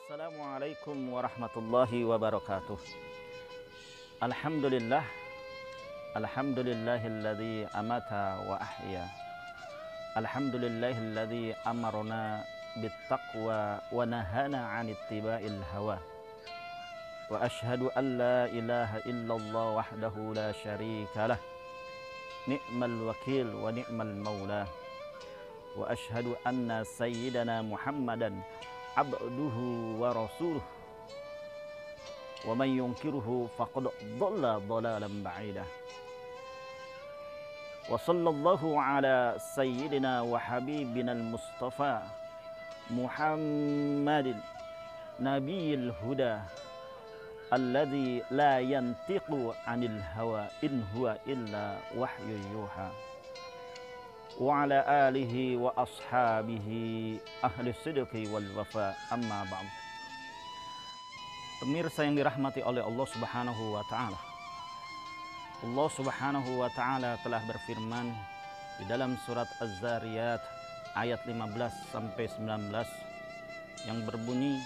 Assalamualaikum warahmatullahi wabarakatuh. Alhamdulillah, alhamdulillahilladzi amata wa ahya. Alhamdulillahilladzi amarna bittaqwa wa nahana 'anit ittiba'il hawa. Wa asyhadu an la ilaha illallah wahdahu la syarika lah. Ni'mal wakil wa ni'mal maula. Wa asyhadu anna sayyidana Muhammadan abduhu wa rasuluh wa man yunkiruhu faqad dhalla dhalalan ba'ida. Wa sallallahu ala sayyidina wa habibina al-mustafa Muhammadin nabiyil huda alladzi la yantiqu 'anil hawa in huwa illa wahyu yuha. Wa ala alihi wa ashabihi ahli sidqi wal wafa, amma ba'd. Pemirsa yang dirahmati oleh Allah Subhanahu wa taala. Allah Subhanahu wa taala telah berfirman di dalam surat Az-Zariyat ayat 15 sampai 19 yang berbunyi,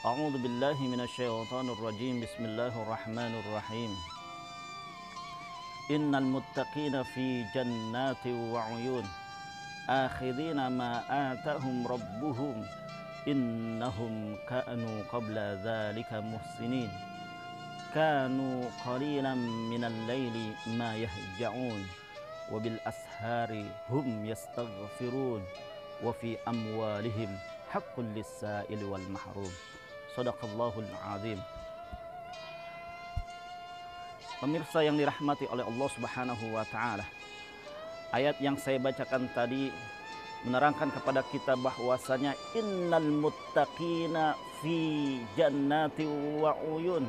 A'udzu billahi minasyaitonir rajim. Bismillahirrahmanirrahim. Innal muttaqina fi jannati wa 'uyun akhidina ma atahum rabbuhum innahum kanu qabla dzalika muhsinin kanu qalilan minal laili ma yahja'un wa bil ashari hum yastaghfirun wa fi amwalihim haqqul lis-sa'ili wal mahrum. Shadaqallahul azim. Pemirsa yang dirahmati oleh Allah Subhanahu wa taala, ayat yang saya bacakan tadi menerangkan kepada kita bahwasanya innal muttaqina fi jannati wa uyun,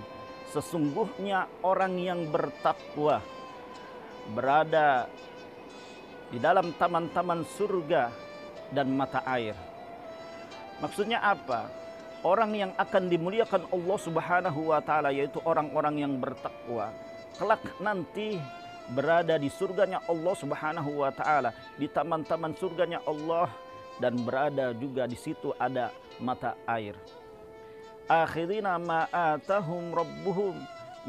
sesungguhnya orang yang bertakwa berada di dalam taman-taman surga dan mata air. Maksudnya apa? Orang yang akan dimuliakan Allah Subhanahu wa taala yaitu orang-orang yang bertakwa, kelak nanti berada di surganya Allah Subhanahu wa taala, di taman-taman surganya Allah, dan berada juga di situ ada mata air. Akhirina ma atahum rabbuhum,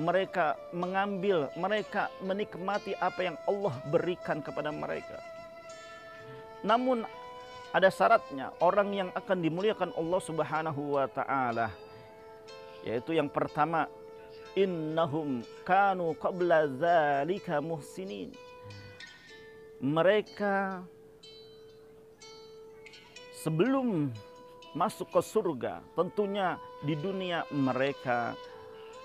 mereka mengambil, mereka menikmati apa yang Allah berikan kepada mereka. Namun ada syaratnya, orang yang akan dimuliakan Allah Subhanahu wa taala, yaitu yang pertama, innahum kanu qabla dzalika muhsinin. Mereka sebelum masuk ke surga, tentunya di dunia mereka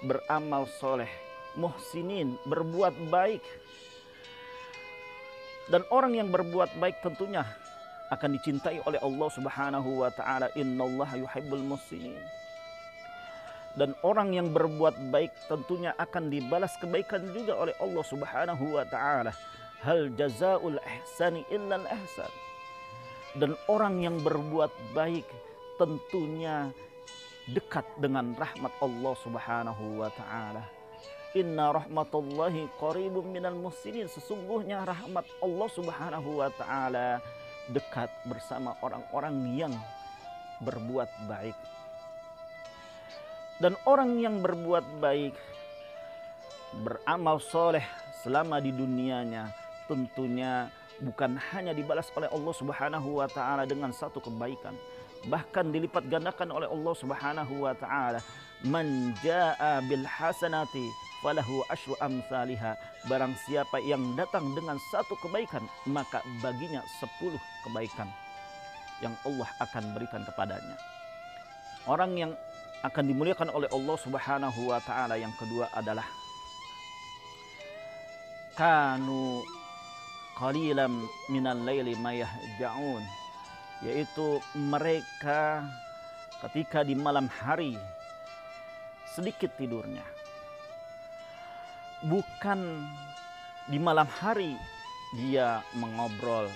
beramal soleh, muhsinin, berbuat baik. Dan orang yang berbuat baik tentunya akan dicintai oleh Allah Subhanahu wa taala. Innallaha yuhibbul muhsinin. Dan orang yang berbuat baik tentunya akan dibalas kebaikan juga oleh Allah Subhanahu wa taala. Hal jazaul ihsani illal ihsan. Dan orang yang berbuat baik tentunya dekat dengan rahmat Allah Subhanahu wa taala. Inna rahmatullahi qaribum minal muhsinin, sesungguhnya rahmat Allah Subhanahu wa taala dekat bersama orang-orang yang berbuat baik. Dan orang yang berbuat baik, beramal soleh selama di dunianya, tentunya bukan hanya dibalas oleh Allah Subhanahu wa taala dengan satu kebaikan, bahkan dilipat gandakan oleh Allah Subhanahu wa taala. Man jaa bil hasanati falahu asyru amsalihha. Barang siapa yang datang dengan satu kebaikan, maka baginya 10 kebaikan yang Allah akan berikan kepadanya. Orang yang akan dimuliakan oleh Allah Subhanahu wa taala yang kedua adalah kanu qalilan minal laili ma yahja'un, yaitu mereka ketika di malam hari sedikit tidurnya. Bukan di malam hari dia mengobrol,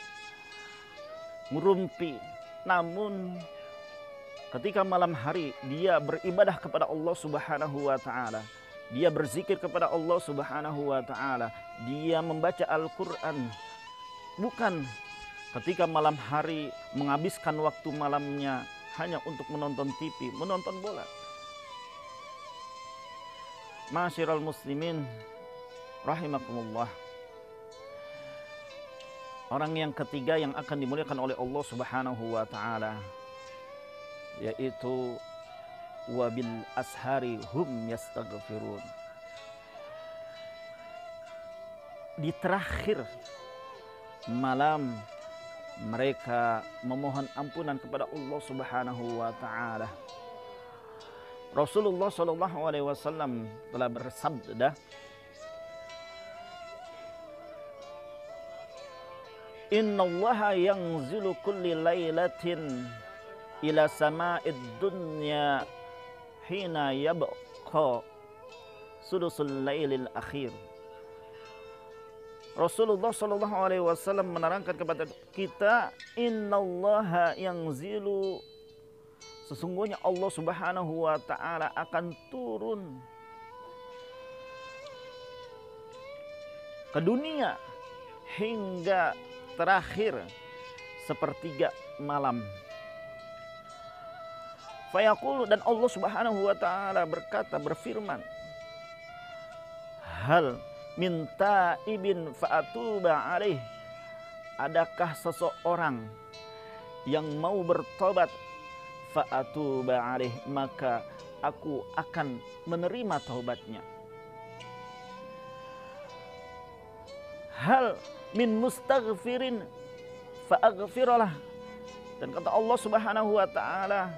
ngurumpi, namun ketika malam hari dia beribadah kepada Allah Subhanahu wa taala, dia berzikir kepada Allah Subhanahu wa taala, dia membaca Al-Qur'an. Bukan ketika malam hari menghabiskan waktu malamnya hanya untuk menonton TV, menonton bola. Ma'asyiral muslimin rahimakumullah. Orang yang ketiga yang akan dimuliakan oleh Allah Subhanahu wa taala yaitu wabil ashari hum yastaghfirun. Di terakhir malam mereka memohon ampunan kepada Allah Subhanahu wa taala. Rasulullah sallallahu alaihi wasallam telah bersabda, "Innallaha yanzilu kulli lailatin ila sama'id dunya hina yabqa sudusul lailil akhir." Rasulullah sallallahu alaihi wasallam menerangkan kepada kita, "Innallaha yanzilu," sesungguhnya Allah Subhanahu wa taala akan turun ke dunia hingga terakhir sepertiga malam. Fayaqulu, dan Allah Subhanahu wa taala berfirman, "Hal minta ibin fa'atuba alaih." Adakah seseorang yang mau bertobat? Fa'atuba alaih, maka aku akan menerima taubatnya. Hal min mustaghfirin fa'aghfiralah, dan kata Allah Subhanahu wa taala,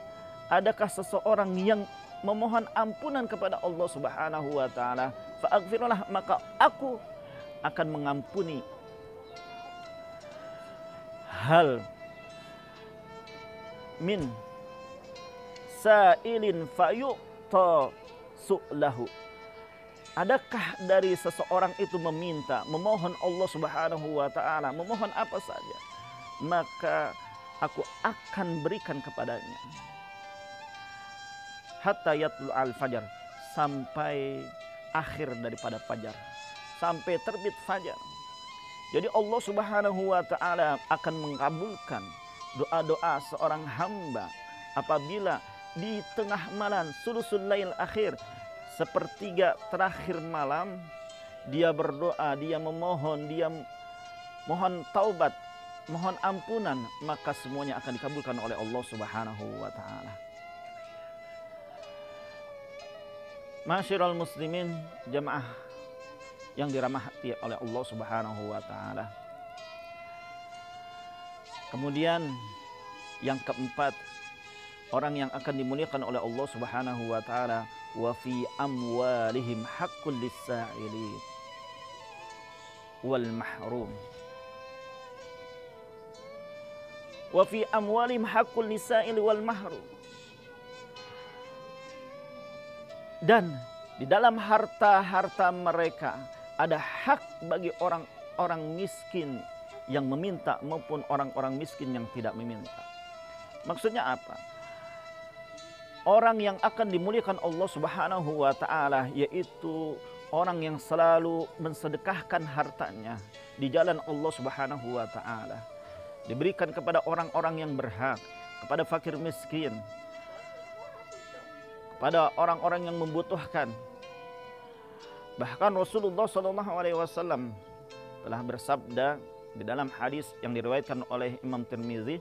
adakah seseorang yang memohon ampunan kepada Allah Subhanahu wa taala, fa'aghfiralah, maka aku akan mengampuni. Hal min sa'ilin fayu'ta su'lahu, adakah dari seseorang itu meminta, memohon Allah Subhanahu wa taala, memohon apa saja, maka aku akan berikan kepadanya. Hatta yatlu al-fajar, sampai akhir daripada fajar, sampai terbit fajar. Jadi Allah Subhanahu wa taala akan mengabulkan doa-doa seorang hamba apabila di tengah malam sulusul lail akhir, sepertiga terakhir malam, dia berdoa, dia memohon, dia mohon taubat, mohon ampunan, maka semuanya akan dikabulkan oleh Allah Subhanahu wa taala. Ma'asyiral muslimin, jamaah yang dirahmati oleh Allah Subhanahu wa taala. Kemudian yang keempat, orang yang akan dimuliakan oleh Allah Subhanahu wa taala, wa fi amwalihim haqqul lis-sa'ili wal mahrum. Wa fi amwalihim haqqul lis-sa'ili wal mahrum. Dan di dalam harta-harta mereka ada hak bagi orang-orang miskin yang meminta maupun orang-orang miskin yang tidak meminta. Maksudnya apa? Orang yang akan dimuliakan Allah Subhanahu wa taala yaitu orang yang selalu mensedekahkan hartanya di jalan Allah Subhanahu wa taala. Diberikan kepada orang-orang yang berhak, kepada fakir miskin, kepada orang-orang yang membutuhkan. Bahkan Rasulullah SAW telah bersabda di dalam hadis yang diriwayatkan oleh Imam Tirmizi,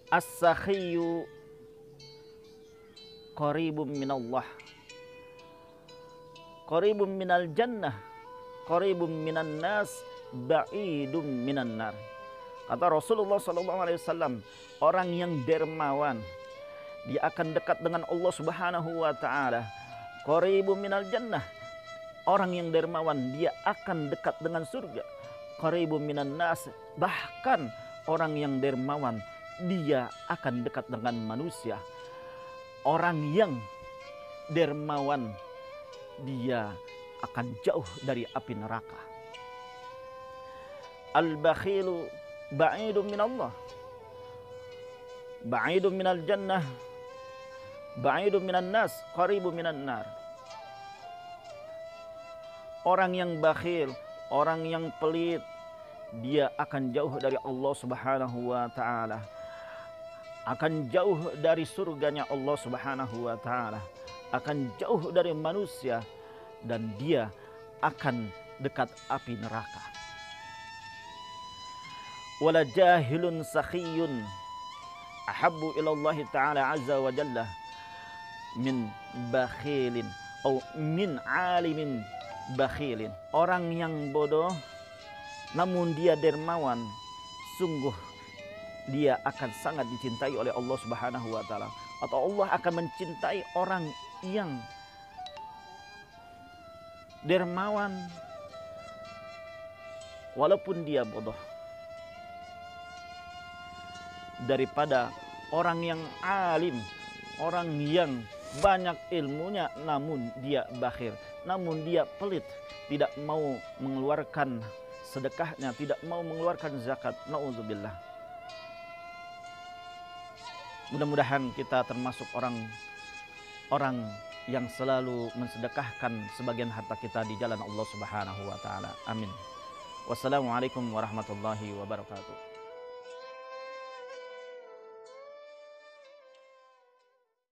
"As-sakhiyu qaribun minallah, qaribun minal jannah, qaribun minan nas, ba'idun minan nar." Kata Rasulullah SAW, orang yang dermawan, dia akan dekat dengan Allah Subhanahu wa taala. Qaribun minal jannah, orang yang dermawan, dia akan dekat dengan surga. Qaribun minan nas, bahkan orang yang dermawan, dia akan dekat dengan manusia. Orang yang dermawan, dia akan jauh dari api neraka. Al-bakhilu ba'idun minallah, ba'idun minal jannah, ba'idun minan nas, qaribun minan nar. Orang yang bakhil, orang yang pelit, dia akan jauh dari Allah Subhanahu wa taala. akan jauh dari surganya Allah Subhanahu wa taala, akan jauh dari manusia, dan dia akan dekat api neraka. Wala jahilun sakhiyun ahabbu ila Allah taala azza wa jalla min bakhilin atau min alimin bakhilin. Orang yang bodoh namun dia dermawan, sungguh dia akan sangat dicintai oleh Allah Subhanahu wa taala, atau Allah akan mencintai orang yang dermawan walaupun dia bodoh, daripada orang yang alim, orang yang banyak ilmunya namun dia bakhil, namun dia pelit, tidak mau mengeluarkan sedekahnya, tidak mau mengeluarkan zakat. Nauzubillah. Mudah-mudahan kita termasuk orang yang selalu mensedekahkan sebagian harta kita di jalan Allah Subhanahu wa taala. Amin. Wassalamualaikum warahmatullahi wabarakatuh.